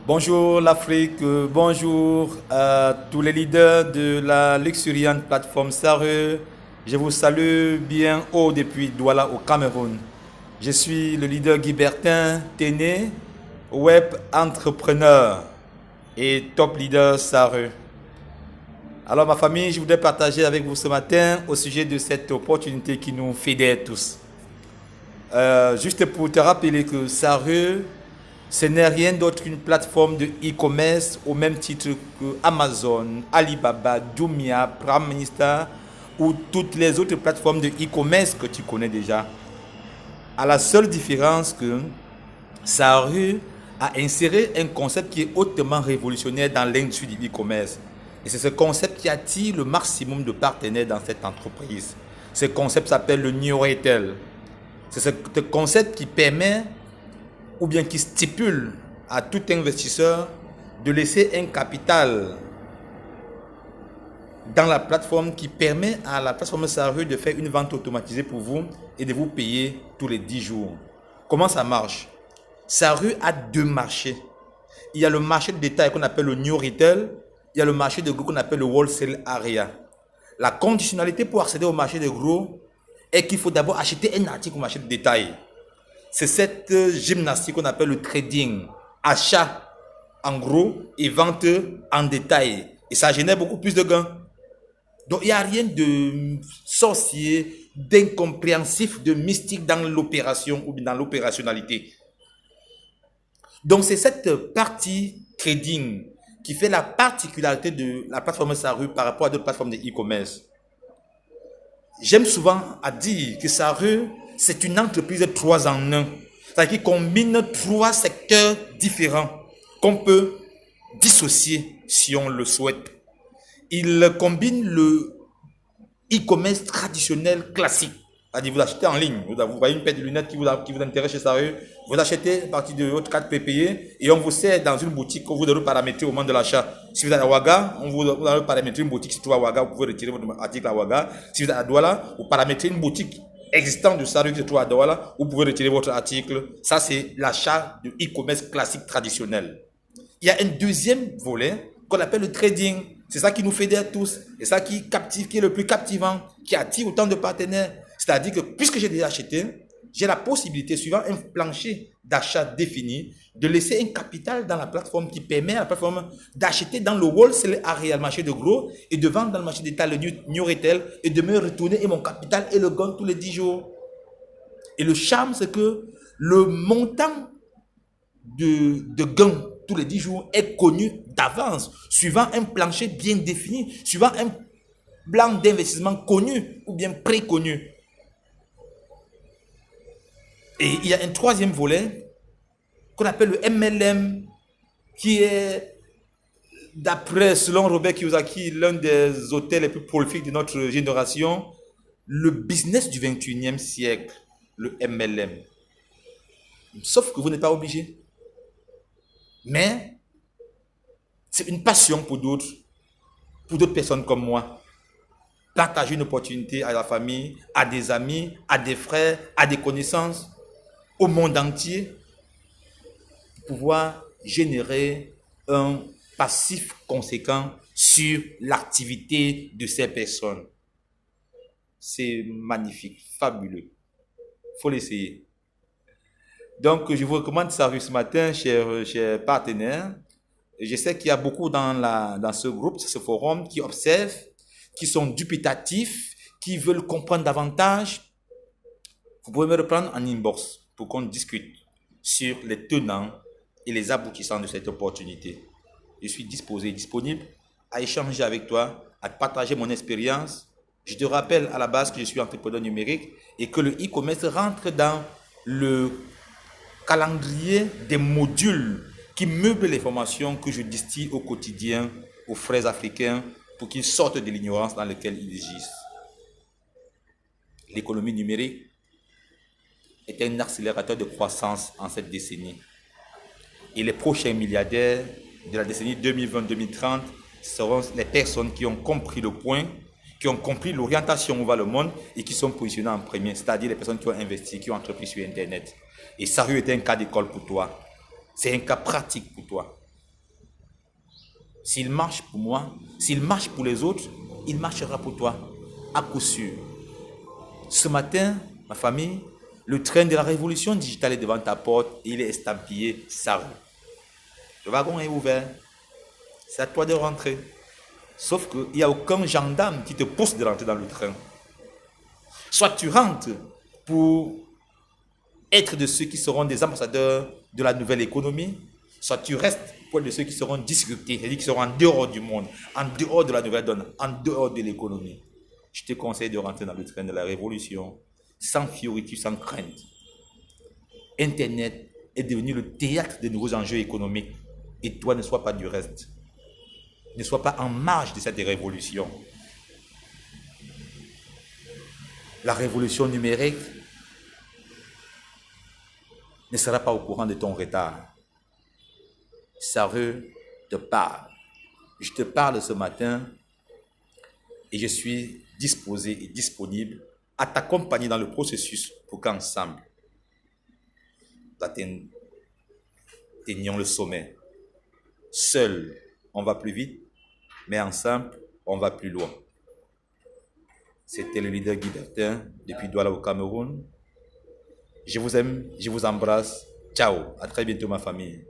Bonjour l'Afrique, bonjour à tous les leaders de la luxuriante plateforme Sareux. Je vous salue bien haut depuis Douala au Cameroun. Je suis le leader Guy Bertin Téné, web entrepreneur et top leader Sareux. Alors ma famille, je voudrais partager avec vous ce matin au sujet de cette opportunité qui nous fédère tous. Juste pour te rappeler que Sareux, ce n'est rien d'autre qu'une plateforme de e-commerce au même titre que Amazon, Alibaba, Jumia, Prime Minister ou toutes les autres plateformes de e-commerce que tu connais déjà. À la seule différence que Sareux a inséré un concept qui est hautement révolutionnaire dans l'industrie du e-commerce. Et c'est ce concept qui attire le maximum de partenaires dans cette entreprise. Ce concept s'appelle le New Retail. C'est ce concept qui permet ou bien qui stipule à tout investisseur de laisser un capital dans la plateforme qui permet à la plateforme Sareux de faire une vente automatisée pour vous et de vous payer tous les 10 jours. Comment ça marche? Sareux a deux marchés. Il y a le marché de détail qu'on appelle le New Retail, il y a le marché de gros qu'on appelle le Wholesale Area. La conditionnalité pour accéder au marché de gros est qu'il faut d'abord acheter un article au marché de détail. C'est cette gymnastique qu'on appelle le trading. Achat en gros et vente en détail. Et ça génère beaucoup plus de gains. Donc il n'y a rien de sorcier, d'incompréhensif, de mystique dans l'opération ou dans l'opérationnalité. Donc c'est cette partie trading qui fait la particularité de la plateforme Sareux par rapport à d'autres plateformes de e-commerce. J'aime souvent à dire que Sareux, c'est une entreprise 3 en 1. C'est-à-dire qu'il combine 3 secteurs différents qu'on peut dissocier si on le souhaite. Il combine le e-commerce traditionnel classique. C'est-à-dire vous achetez en ligne, vous voyez une paire de lunettes qui vous intéresse chez Sareux, vous achetez à partir de votre carte prépayée et on vous sert dans une boutique que vous devez paramétrer au moment de l'achat. Si vous êtes à Ouaga, on vous allez paramétrer une boutique qui se trouve à Ouaga, vous pouvez retirer votre article à Ouaga. Si vous êtes à Douala, vous paramétrez une boutique existante de Sareux qui se trouve à Douala, vous pouvez retirer votre article. Ça, c'est l'achat de e-commerce classique traditionnel. Il y a un deuxième volet qu'on appelle le trading. C'est ça qui nous fédère tous. C'est ça qui captive, qui est le plus captivant, qui attire autant de partenaires. C'est-à-dire que puisque j'ai déjà acheté, j'ai la possibilité, suivant un plancher d'achat défini, de laisser un capital dans la plateforme qui permet à la plateforme d'acheter dans le wholesale area, le marché de gros, et de vendre dans le marché d'état, le new retail, et de me retourner et mon capital et le gain tous les 10 jours. Et le charme, c'est que le montant de gain tous les 10 jours est connu d'avance, suivant un plancher bien défini, suivant un plan d'investissement connu ou bien préconnu. Et il y a un troisième volet qu'on appelle le MLM, qui est, d'après, selon Robert Kiyosaki, l'un des auteurs les plus prolifiques de notre génération, le business du 21e siècle, le MLM. Sauf que vous n'êtes pas obligé. Mais c'est une passion pour d'autres personnes comme moi. Partager une opportunité à la famille, à des amis, à des frères, à des connaissances, au monde entier, pour pouvoir générer un passif conséquent sur l'activité de ces personnes. C'est magnifique, fabuleux. Il faut l'essayer. Donc, je vous recommande ça ce matin, chers partenaires. Je sais qu'il y a beaucoup dans ce groupe, ce forum, qui observent, qui sont dubitatifs, qui veulent comprendre davantage. Vous pouvez me reprendre en inbox pour qu'on discute sur les tenants et les aboutissants de cette opportunité. Je suis disponible à échanger avec toi, à partager mon expérience. Je te rappelle à la base que je suis entrepreneur numérique et que le e-commerce rentre dans le calendrier des modules qui meublent les formations que je distille au quotidien aux frères africains pour qu'ils sortent de l'ignorance dans laquelle ils agissent. L'économie numérique est un accélérateur de croissance en cette décennie. Et les prochains milliardaires de la décennie 2020-2030 seront les personnes qui ont compris le point, qui ont compris l'orientation où va le monde et qui sont positionnés en premier, c'est-à-dire les personnes qui ont investi, qui ont entrepris sur Internet. Et Sareux était un cas d'école pour toi. C'est un cas pratique pour toi. S'il marche pour moi, s'il marche pour les autres, il marchera pour toi, à coup sûr. Ce matin, ma famille, le train de la révolution digitale est devant ta porte et il est estampillé Saru. Le wagon est ouvert. C'est à toi de rentrer. Sauf qu'il n'y a aucun gendarme qui te pousse de rentrer dans le train. Soit tu rentres pour être de ceux qui seront des ambassadeurs de la nouvelle économie, soit tu restes pour être de ceux qui seront disruptés, c'est-à-dire qui seront en dehors du monde, en dehors de la nouvelle donne, en dehors de l'économie. Je te conseille de rentrer dans le train de la révolution, sans fioriture, sans crainte. Internet est devenu le théâtre des nouveaux enjeux économiques. Et toi, ne sois pas du reste. Ne sois pas en marge de cette révolution. La révolution numérique ne sera pas au courant de ton retard. Saru te parle. Je te parle ce matin et je suis disposé et disponible à t'accompagner dans le processus pour qu'ensemble, nous atteignions le sommet. Seul, on va plus vite, mais ensemble, on va plus loin. C'était le leader Guy Bertin depuis Douala au Cameroun. Je vous aime, je vous embrasse. Ciao, à très bientôt ma famille.